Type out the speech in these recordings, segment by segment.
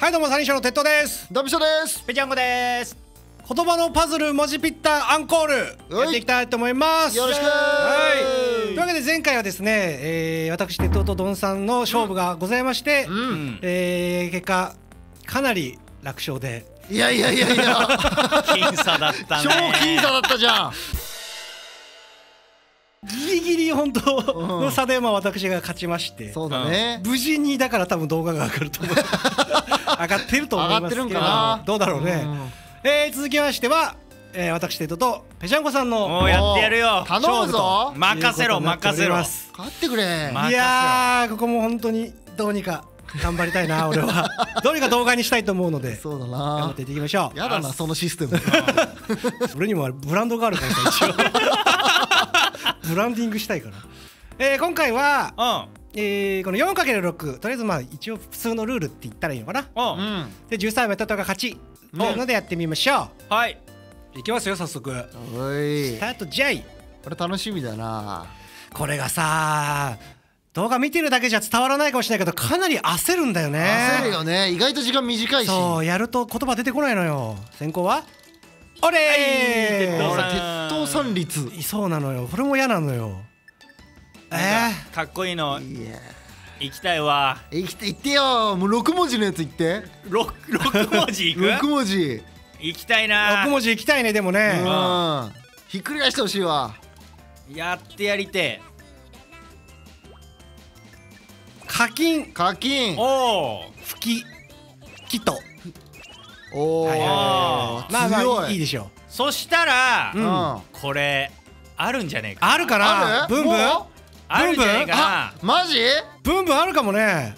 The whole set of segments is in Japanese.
はいどうも、サニーショーのテッドです。ダビショです。ぺちゃんこです。言葉のパズル文字ピッタアンコールやっていきたいと思います。よろしく。はい。というわけで前回はですね、私テッドとドンさんの勝負がございまして、結果かなり楽勝で。いや僅差だったね。超僅差だったじゃん。ギリギリ本当の差で私が勝ちまして、そうだね。無事にだから多分動画が上がると思う。上がってると思いますけど、どうだろうね。続きましては、私テッドとペチャンコさんのもうやってやるよ。頼むぞ。任せろ任せろ。勝ってくれ。いやー、ここも本当にどうにか頑張りたいな。俺はどうにか動画にしたいと思うので、そうだな。頑張っていっていきましょう。やだなそのシステム。俺にもブランドがあるからさ、一応ブランディングしたいから。今回はこの 4×6、とりあえずまあ一応普通のルールって言ったらいいのかな。で13メタトが勝ちというのでやってみましょう。はい、いきますよ早速。おい、スタートじゃい。これ楽しみだな。これがさ、動画見てるだけじゃ伝わらないかもしれないけど、かなり焦るんだよね。焦るよね。意外と時間短いし。そうやると言葉出てこないのよ。先行はおれー、鉄塔三律。そうなのよ。これも嫌なのよ。かっこいいのいや、行きたいわ。言ってよ。もう6文字のやつ言って。6文字いく。6文字行きたいな。6文字行きたいね。でもね、ひっくり返してほしいわ。やってやりて。課金、課金。おお、吹き、きと。おお、まあまあいいでしょう。そしたらこれあるんじゃねえか。あるかな。ブンブンあるんじゃねえかな。マジ？ブンブンあるかもね。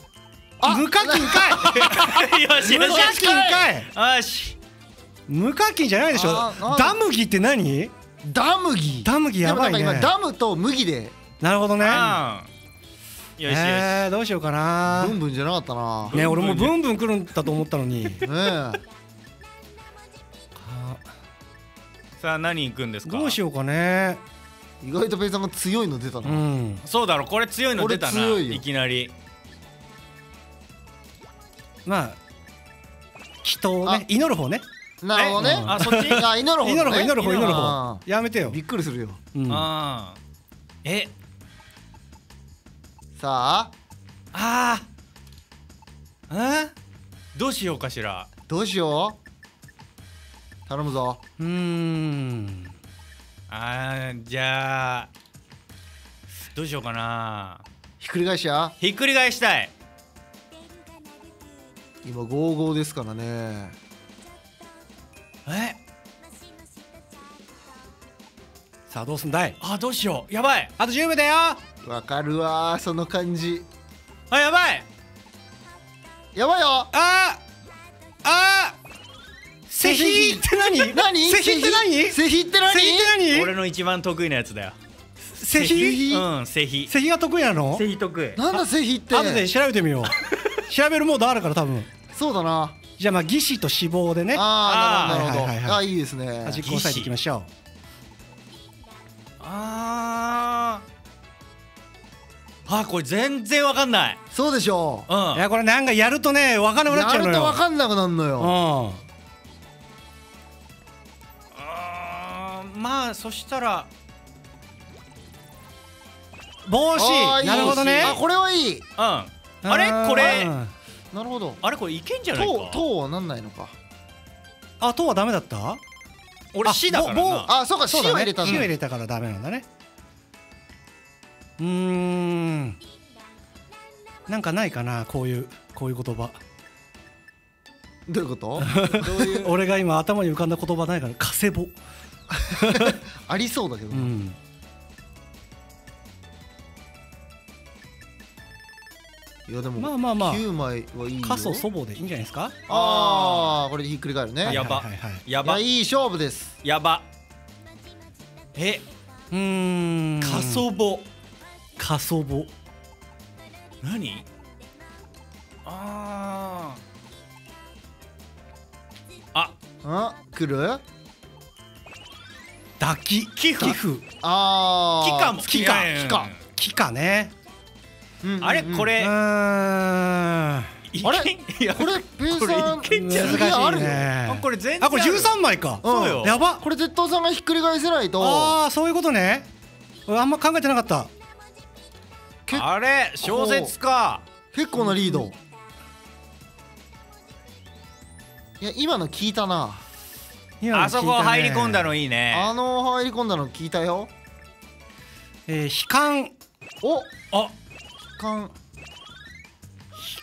無課金かい。よし無課金かい。よし。無課金じゃないでしょ。ダムギって何？ダムギ。ダムギやばいね。今ダムと麦で。なるほどね。よしよし。どうしようかな。ブンブンじゃなかったな。ね、俺もブンブン来るんだと思ったのに。さあ何行くんですか。どうしようかね。意外とペイさんが強いの出たな。そうだろ、これ強いの出たな。いきなり。まあ祈祷ね、祈る方ね。なるほどね。あ、そっち。あ、祈る方。祈る方。やめてよ。びっくりするよ。さあ、どうしようかしら。どうしよう。頼むぞ。じゃあどうしようかな。ひっくり返しや。ひっくり返したい。今55ですからね。さあどうすんだい。どうしよう。やばい。あと10秒だよ。わかるわその感じ。やばい。やばいよ。セヒって何？セヒって何？セヒって何？俺の一番得意なやつだよ。セヒ？セヒ。セヒが得意なの？セヒ得意。なんだセヒって。後で調べてみよう。調べるモードあるから多分。そうだな。じゃあまあ義士と死亡でね。なるほど。いいですね。端っこ押さえていきましょう。これ全然わかんない。そうでしょう。いやこれなんかやるとねわかんなくなっちゃうのよ。やるとわかんなくなるのよ。まあそしたら帽子。なるほどね。これはいい。あれこれなるほど。あれこれいけんじゃないか。塔はなんないのか。塔はダメだった？俺死だからな。そうか、死を入れたんだ。死を入れたからダメなんだね。なんかないかな、こういう言葉。どういうこと？俺が今頭に浮かんだ言葉ないから。カセボ。ありそうだけど。いやでもまあ9枚はいいよ。カソ祖母でいいんじゃないですか。これでひっくり返るね。やばやば。いい勝負です。やば。カソボ。カソボ。何？来る？抱き。寄付。木かも。木かね。あれこれあれいやこれペイさんこれいけんじゃん難しいあるよね。あこれ全然これ13枚か。そうよやば。これ鉄塔さんがひっくり返せないとああそういうことね。あんま考えてなかった。あれ小説か。結構なリード。いや今の聞いたな。あそこ入り込んだのいいね。入り込んだの聞いたよ。悲観。おあ悲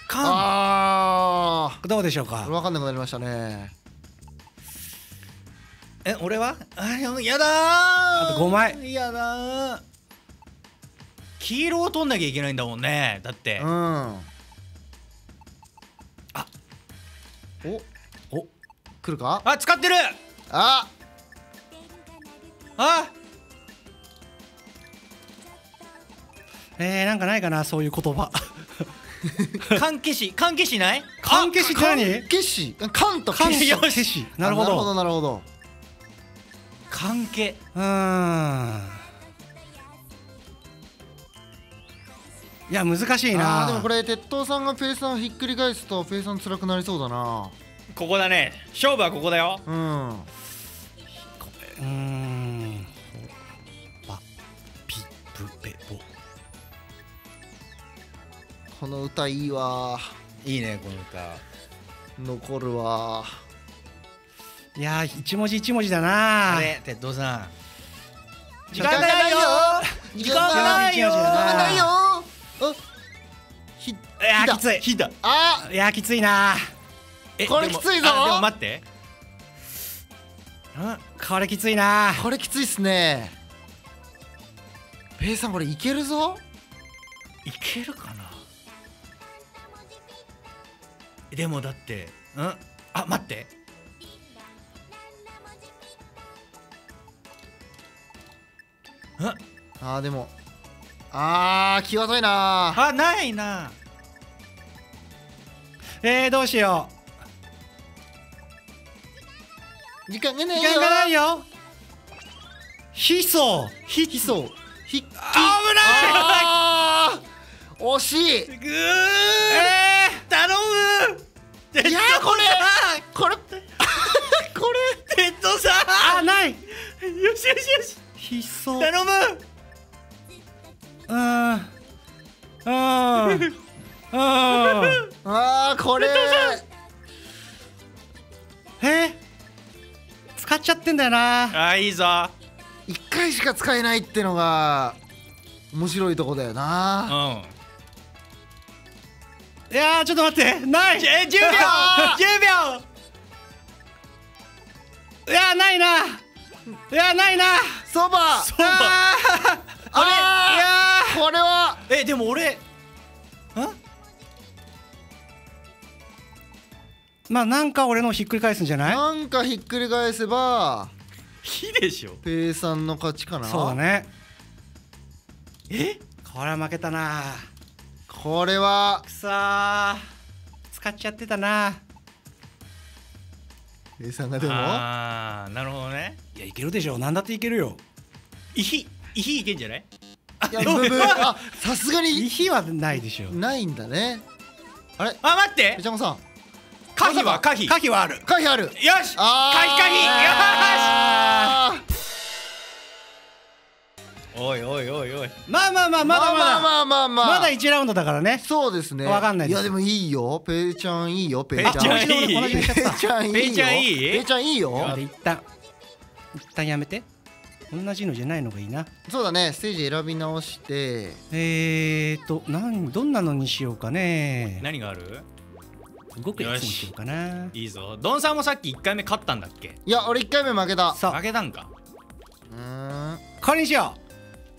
観。どうでしょうか。分かんなくなりましたね。俺はやだー。あと5枚。やだー。黄色を取んなきゃいけないんだもんね。だってお来るか。使ってる。なんかないかなそういう言葉。関係しない関係しって何？消し関と消し。消し。なるほど。なるほど。関係。いや難しいな。でもこれ鉄塔さんがペイさんをひっくり返すとペイさん辛くなりそうだな。ここだね。勝負はここだよ。ピプペボ。この歌いいわ。いいねこの歌。残るわ。いや一文字一文字だな。あれ鉄塔さん。時間がないよ。時間がないよ。いやきつい。ひだ。いやきついな。これきついぞ。でも待って。これきついな。これきついっすね。ペイさんこれいけるぞ。いけるかな。でもだって待って。でも際どいな。ないな。どうしよう。時間がないよ。ヒソ。危ない。惜しい。頼む。いやこれ鉄塔さん。ない。よしよしよし。ヒソ。頼む。これ使っちゃってんだよな。いいぞ。1回しか使えないってのが面白いとこだよな。いやちょっと待って。ない。10秒。10秒。いやないな。そば。これはでも俺なんか俺のひっくり返すんじゃない？なんかひっくり返せば火でしょ。ペイさんの勝ちかな。そうだね。これは負けたな。これはくそー。使っちゃってたな。ペイさんがでもなるほどね。いやいけるでしょ。なんだっていけるよ。いけんじゃない？さすがに火はないでしょ。ないんだね。あれ待って。ペチャモさん可否は可否はある。可否ある。よし。可否。よし。おい。まだ1ラウンドだからね。そうですね。わかんないです。いやでもいいよ。ペイちゃんいいよ。ペイちゃんいい。ペイちゃんいいよ。ペイちゃんいい。ペイちゃんいいよ。一旦やめて。同じのじゃないのがいいな。そうだね。ステージ選び直して。どんなのにしようかね。何がある？動くやつにしようかな。いいぞ。ドンさんもさっき1回目勝ったんだっけ？いや俺1回目負けた。負けたんか。これにしよう。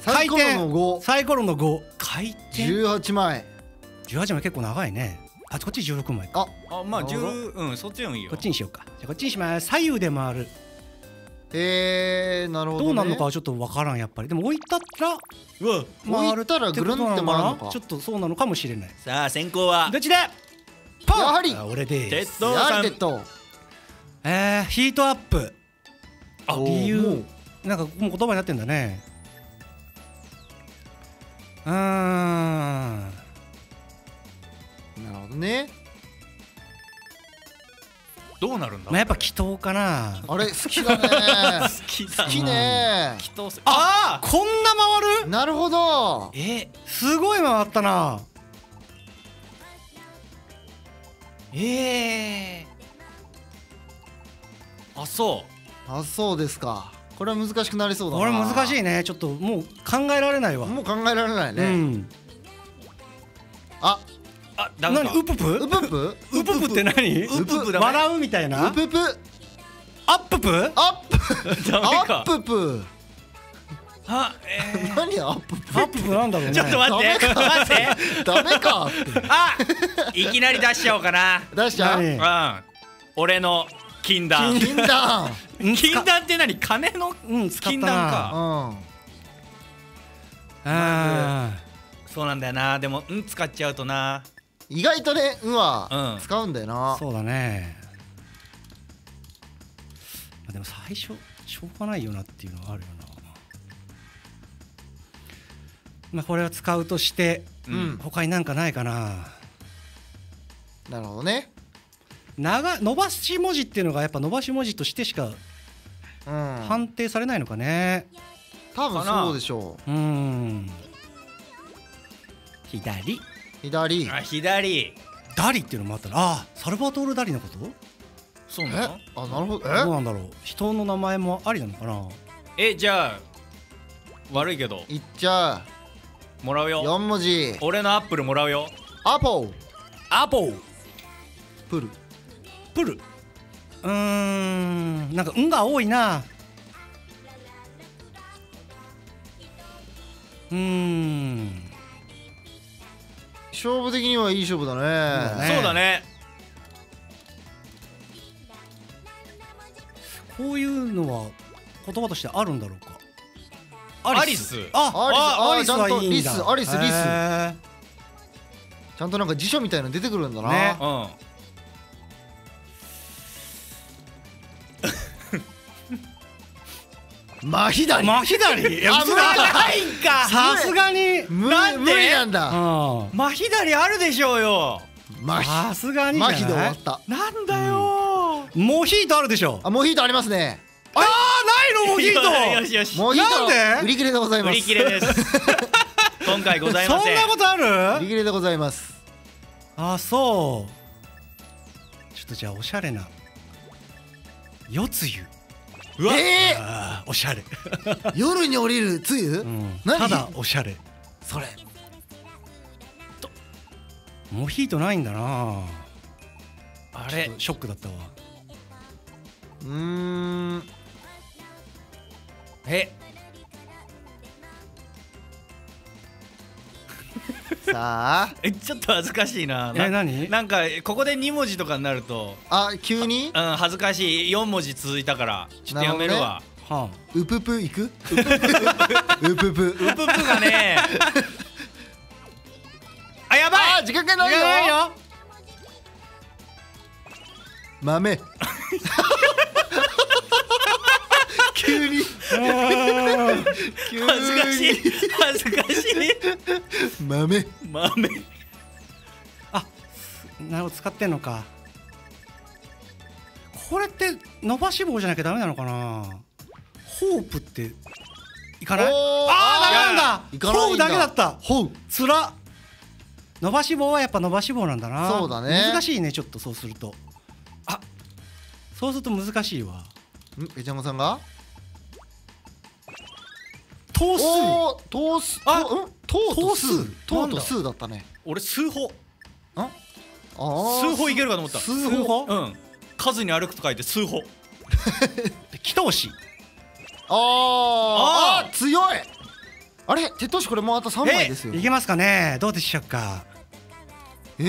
サイコロの5。サイコロの5。回転。18枚。18枚結構長いね。こっち16枚か。そっちでもいいよ。こっちにしようか。じゃあこっちにします。左右で回る。なるほど。どうなるのかはちょっとわからんやっぱり。でも置いたら置いたらぐるんって回るのか。ちょっとそうなのかもしれない。さあ先行はどっちで？やはり俺で鉄道さん。ヒートアップ。理由なんかもう言葉になってんだね。なるほどね。どうなるんだ。まあやっぱ祈祷かな。あれ好きだね好きだ。好きね祈祷す。あ、こんな回る？なるほど。すごい回ったな。あ、そあ、そうですか。これは難しくなりそうだな。これ難しいね。ちょっともう考えられないわ。もう考えられないね。うん。あ、ダメか。何？ウププ？ウププ？ウププって何？ウププだね。笑うみたいな？ウププ？アッププ？アップ？ダメか。アッププ？あ、何アッププ？アッププなんだろうね。ちょっと待って待って。ダメかって。あ、いきなり出しちゃおうかな。出しちゃう？うん。俺の禁断。禁断。禁断って何？金の禁断か。そうなんだよな。でも使っちゃうとな。意外とね、は使うんだよな。そうだね。でも最初しょうがないよなっていうのはあるよな。まあこれを使うとして、他になんかないかな。なるほどね。伸ばし文字っていうのがやっぱ伸ばし文字としてしか判定されないのかね。多分そうでしょう。左。あ、左。ダリっていうのもあったら、あ、サルバトール・ダリのこと？そうなの？あ、なるほど。どうなんだろう。人の名前もありなのかな。じゃあ悪いけどいっちゃう。もらうよ。4文字。俺のアップルもらうよ。アポー。アポー。プル。プル。なんかが多いな。勝負的にはいい勝負だね。そうだね。こういうのは言葉としてあるんだろうか。アリス。アリスはいいんだ。リス。ちゃんとなんか辞書みたいなの出てくるんだな。マヒダリ。マヒダリ。あ、無理ないんか。さすがに無理なんだ。マヒダリあるでしょうよ。さすがにじゃない。マヒで終わった。なんだよ。モヒートあるでしょ。あ、モヒートありますね。ないのモヒート。よしよし。モヒートなんで？売り切れでございます。売り切れです。今回ございません。そんなことある？売り切れでございます。あ、そう。ちょっとじゃあおしゃれな夜露。うわ、おしゃれ。夜に降りるつゆ？ただおしゃれ。それ。モヒートないんだな。あれショックだったわ。さあ。ちょっと恥ずかしいな。何？なんかここで2文字とかになると。あ、急に？恥ずかしい。4文字続いたからちょっとやめるわ。ウププいく？ウププがね。あ、やばい。あ、時間がないよ。豆。急に。恥ずかしい。恥ずかしい。豆。あ、なるほど、使ってんのか。これって伸ばし棒じゃなきゃダメなのかな。ホープっていかない？ダメなんだ。ホーだけだった。ホー。つら。伸ばし棒はやっぱ伸ばし棒なんだな。そうだね。難しいね、ちょっとそうすると。そうすると難しいわ。えちゃんごさんが頭数。頭数。頭と数だったね。俺数歩。数歩いけるかと思った。数歩。数に歩くと書いて数歩。祈祷師。強い。あれ、手通しこれもうあと3枚ですよ。いけますかね。どうでしょうか。ちょ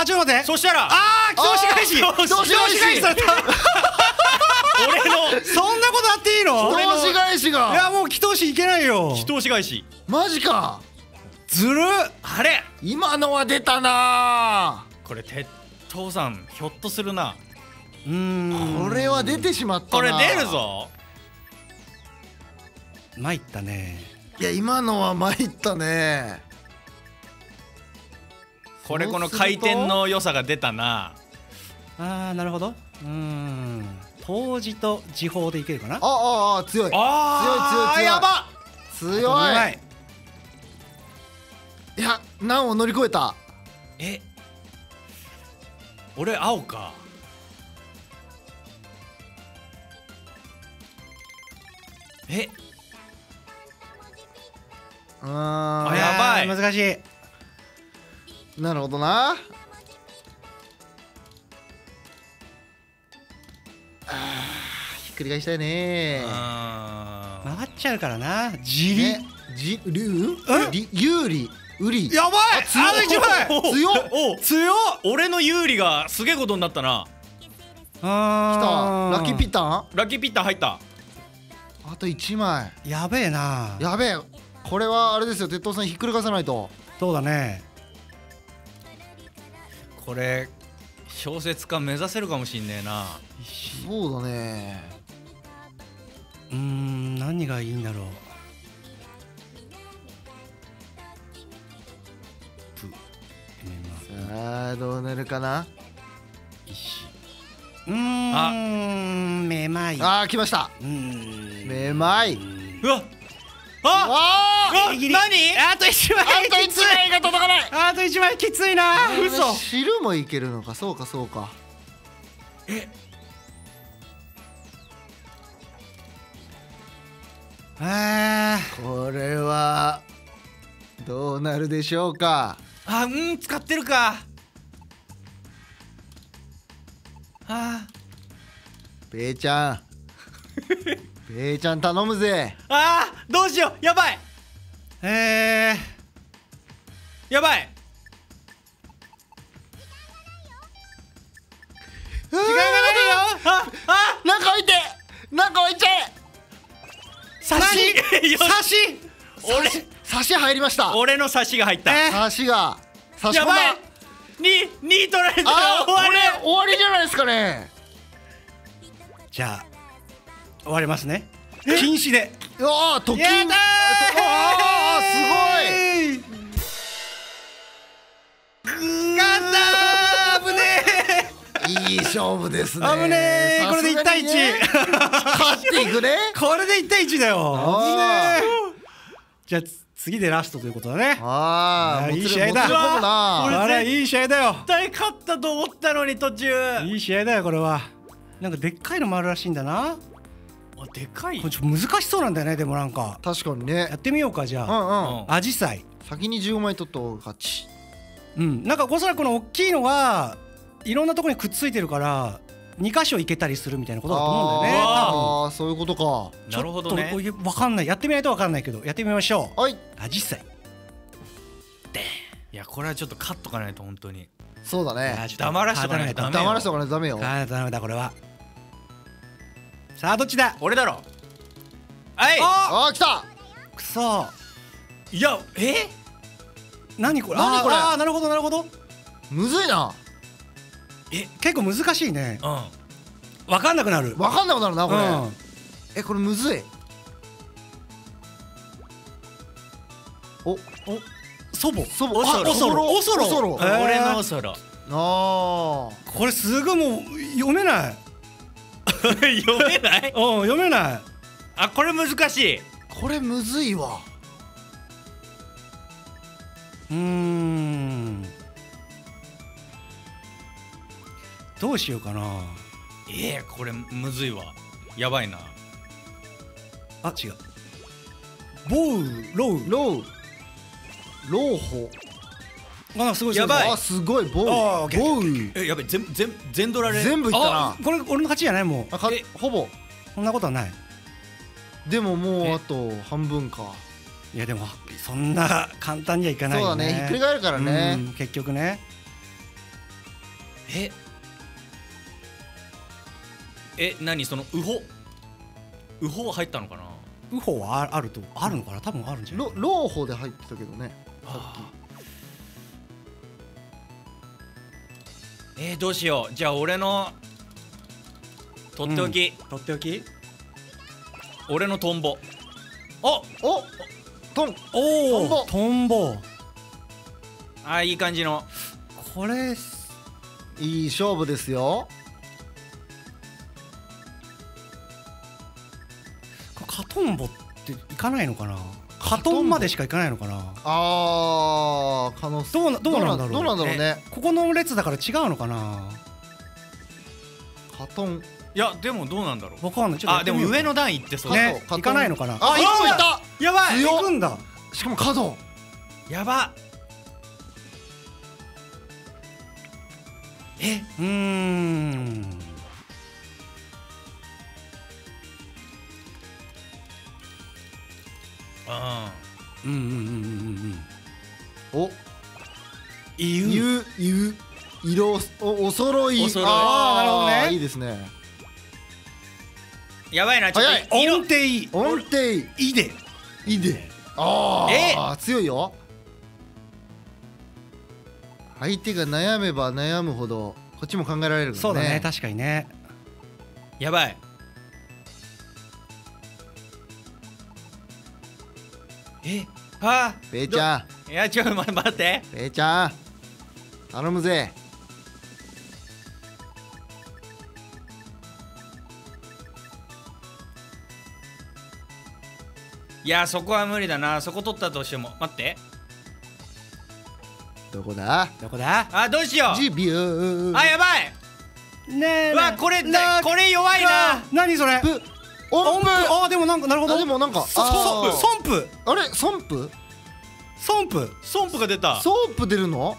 っと待って。そしたら祈祷師返し。祈祷師返しされた。俺のそんなことあっていいの？祈祷師返しが。いや、もう祈祷師いけないよ。祈祷師返し。マジか。ずる。あれ、今のは出たな。これ鉄塔さんひょっとするな。これは出てしまったな。これ出るぞ。参ったね。いや、今のは参ったね。この回転の良さが出たな。なるほど。当時と時報でいけるかな。強い。あーやば。強い。いや、難を乗り越えた。俺青か。やばい。難しい。なるほどな。ひっくり返したいね。回っちゃうからな。じり有利ウリ。やばい。あと1枚。強っ。俺の有利がすげえことになったな。来た。ラッキーピッタン入った。あと1枚。やべえな。やべえ。これはあれですよ、鉄塔さんひっくり返さないと。そうだね。これ小説家目指せるかもしんねえな。そうだね。何がいいんだろう。さあどうなるかな。めまい。来ました。めまい。うわ何？あと1枚。あと1枚が届かない。あと1枚きついな。嘘。汁もいけるのか。そうか。これはどうなるでしょうか。使ってるか。ペイちゃん頼むぜ。どうしよう。やばい。やばい。時間がないよ。中置いちゃえ。差し入りました。俺の差しが入った。差し込んだ。やばい。2取られたら終わりじゃないですかね。じゃあ終わりますね。禁止で。と金。すごい。勝ったー。危ねいい勝負ですね。危ねえ。これで1対1。勝っていくね。これで1対1だよ。危ねえ。じゃあ次でラストということだね。いい試合だ。いい試合だよ。絶対勝ったと思ったのに途中。いい試合だよこれは。なんかでっかいのもあるらしいんだな。でかい。これちょっと難しそうなんだよね。でもなんか確かにね。やってみようか。じゃあアジサイ先に15枚取った方が勝ち。なんかおそらくこの大きいのはいろんなところにくっついてるから2箇所いけたりするみたいなことだと思うんだよね。多分そういうことか。なるほどね。わかんない。やってみないとわかんないけどやってみましょう。はい。アジサイ。いやこれはちょっと勝っとかないと本当に。そうだね。黙らしとかないと黙らしとかないとダメよ。ダメだこれは。さあどっちだ。俺だろ。来た。くそ。いや何これ。なるほど。むずいな。結構難しいね。わかんなくなるなこれ。これむずい。祖母。おそろ。俺のおそろ。これすぐもう読めない。読めない？読めない。これ難しい。これむずいわ。どうしようかな。これむずいわ。やばいな。違う。ボウロウローホ。すごい。やばい。すごい。ボウ。やべ全取られ。全部いったな。これ俺の勝ちじゃない。もうほぼそんなことはない。でももうあと半分か。いやでもそんな簡単にはいかないよね。そうだね。ひっくり返るからね。結局ね。何そのウホ入ったのかな。ウホはあるのかな。多分あるんじゃない。ローホで入ってたけどね。どうしよう。じゃあ俺のとっておき。俺のトンボ。トンボ。いい感じの。これいい勝負ですよ。カトンボっていかないのかな。カトンまでしかいかないのかな。可能性どうなんだろう。どうなんだろうね。ここの列だから違うのかな。カトン。いやでもどうなんだろう。わかんない。ちょっとあでも上の段行ってそうね。カトンいかないのかな。あ、今もいた。やばい。行くんだ。しかも角。やば。お、色お揃い。お揃い。ああ、なるほどね。いいですね。やばいな。ちょっと音程音程いでいいで。ああ、強いよ。相手が悩めば悩むほどこっちも考えられるからね。そうだね、確かにね。やばい。ペイちゃん。いやちょっと待って。ペイちゃん頼むぜ。いやそこは無理だな。そこ取ったとしても。待って。どこだあ、どうしよう。10秒。あ、やばい。ねえ、うわ、これ弱いな。何それ。音符。あ、でもなんかなるほど。でもなんかソンプ。あれ、ソンプが出た。ソープ出るの？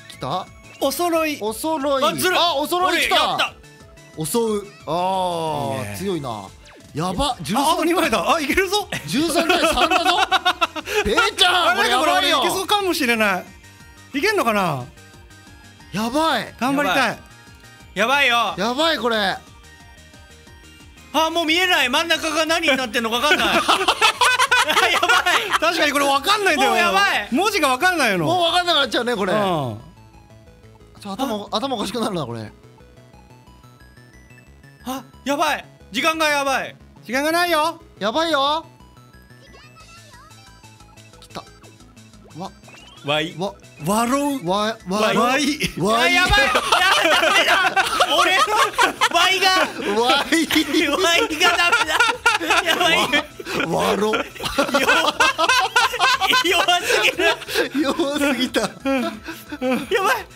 来た？お揃い。お揃い。あ、ずる。あ、お揃い来た。襲う。いいね。強いな。やば。あと2枚だ。あ、いけるぞ。13対3だぞ。ペイちゃん、これやばいよ。いけそうかもしれない。いけんのかな。やばい。頑張りたい。やばいよ。やばいこれ。あ、もう見えない。真ん中が何になってんのか分かんない。やばい。確かにこれ分かんないんだよ。もうやばい。文字が分かんないの。もう分かんなくなっちゃうねこれ。頭おかしくなるなこれ。あ、やばい。時間がやばい。時間がないよ。やばいよ。来た。わい。笑う。わい。あ、やばい。ダメだ。俺のワイが。ワイがダメだ。やばい。わろ。弱すぎる。弱すぎた。やばい。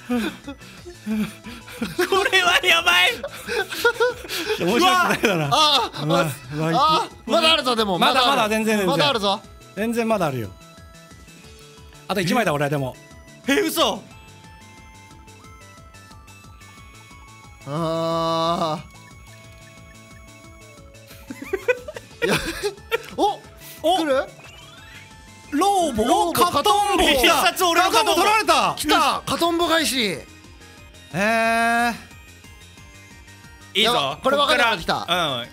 これはやばい。面白くないだな。まだあるぞ。でもまだ全然まだあるぞ。全然まだあるよ。あと1枚だ俺。でも嘘。来る？ローボカトンボ。必殺俺のカトンボ取られた。来た。カトンボ返し。いいぞ。これ分かるから来た。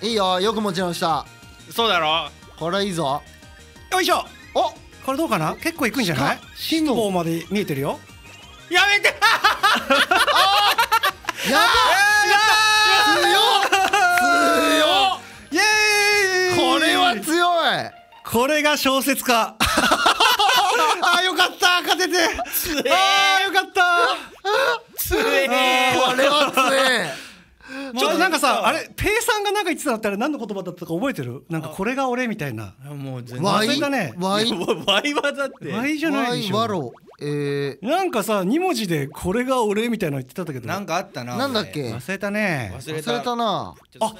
うん。いいよ。よく持ち直した。そうだろ。これいいぞ。よいしょ。お、これどうかな。結構いくんじゃない？辛抱まで見えてるよ。やめて。やばい。強っ。イエーイ。これは強い。これが小説家。あ、よかった。勝てて。あ、よかった。強え。これは強い。ちょっとなんかさ、あれペイさんがなんか言ってたのってあれ何の言葉だったか覚えてる？なんかこれが俺みたいな。もう全然忘れたね。ワイはだって。ワイじゃないでしょ。ワロ。なんかさ2文字でこれが俺みたいなの言ってたんだけど。なんかあったな。なんだっけ？忘れたね。忘れたな。あ、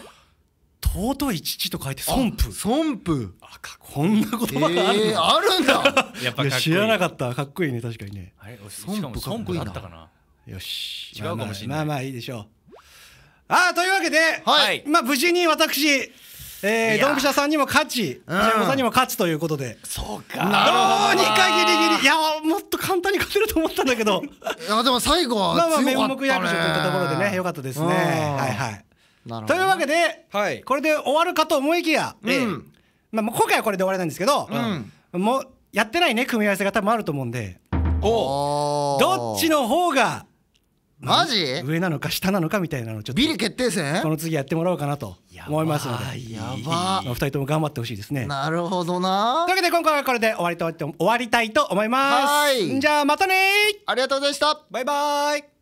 尊い父と書いて孫父。孫父。こんな言葉があるの？あるんだ。やっぱ知らなかった。かっこいいね。確かにね。あれ、孫父だったかな。よし。違うかもしれない。まあいいでしょう。というわけで、まあ無事に私ドンピシャさんにも勝ち、ジャムさんにも勝つということで。そうか。どうにかギリギリ。いやもっと簡単に勝てると思ったんだけど。いやでも最後は強かったね。面目役所といったところでね、良かったですね。はいはい。というわけで、これで終わるかと思いきや、まあ今回はこれで終わりなんですけど、もうやってないね組み合わせが多分あると思うんで、どっちの方がマジ上なのか下なのかみたいなのをちょっとビリ決定戦この次やってもらおうかなと思いますので、やばお二人とも頑張ってほしいですね。なるほどな。というわけで今回はこれで終わりたいと思います。はいじゃあまたね。ありがとうございました。バイバイ。